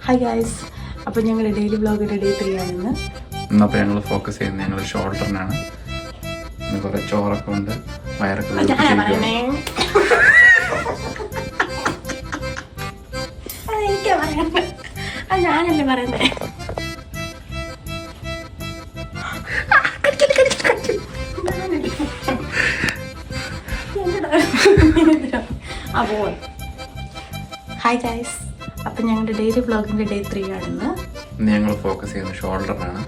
Hi guys, അപ്പോൾ ഞങ്ങളുടെ daily വ്ളോഗിൻ്റെ day 3 ആണെന്ന്. ഇന്നപ്പോൾ ഞങ്ങൾ ഫോക്കസ് ചെയ്യുന്നത് ഞങ്ങൾ ഷോൾഡറിനാണ്. ഇന്ന് കുറേ ചോറൊക്കെ ഉണ്ട്, വയറൊക്കെ ഞാനല്ലേ പറയുന്നത്. അപ്പോൾ ഹായ് ഗൈസ്, അപ്പം ഞങ്ങളുടെ ഡെയിലി വ്ളോഗിൻ്റെ ഡേ 3 ആണെന്ന്. ഇന്ന് ഞങ്ങൾ ഫോക്കസ് ചെയ്യുന്നത് ഷോൾഡറിനാണ്.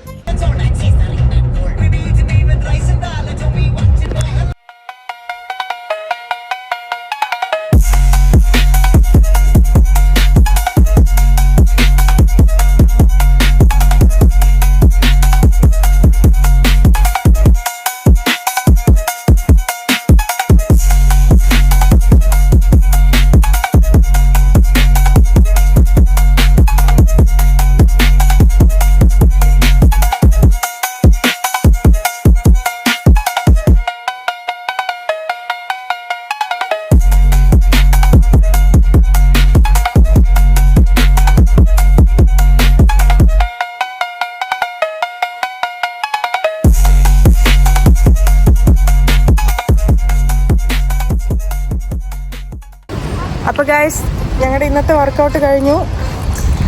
അപ്പോൾ ഗൈസ്, ഞങ്ങളുടെ ഇന്നത്തെ വർക്കൗട്ട് കഴിഞ്ഞു.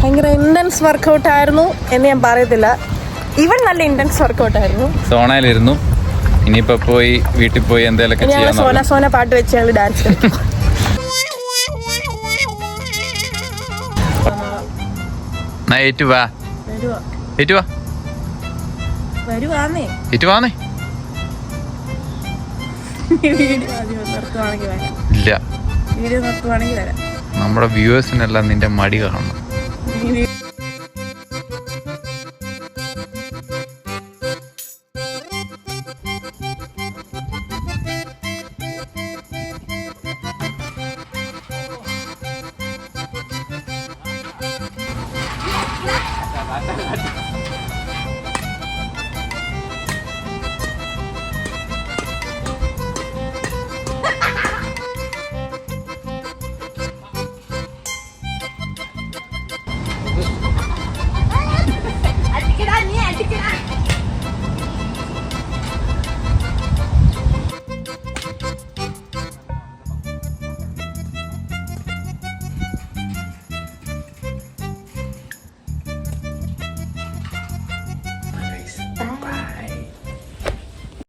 ഭയങ്കര ഇൻറ്റൻസ് വർക്കൗട്ട് ആയിരുന്നു എന്ന് ഞാൻ പറയത്തില്ല, ഇവൻ നല്ല ഇൻറ്റൻസ് വർക്കൗട്ട് ആയിരുന്നു. സോണയിലിരുന്നു, ഇനിയിപ്പോൾ പോയി വീട്ടിൽ പോയി എന്തെങ്കിലുമൊക്കെ ഞങ്ങൾ സോന സോന പാട്ട് വെച്ച് ഞങ്ങൾ ഡാൻസ് കളിക്കും. നമ്മുടെ വ്യൂവേഴ്സിനെല്ലാം നിന്റെ മടി കാണണം.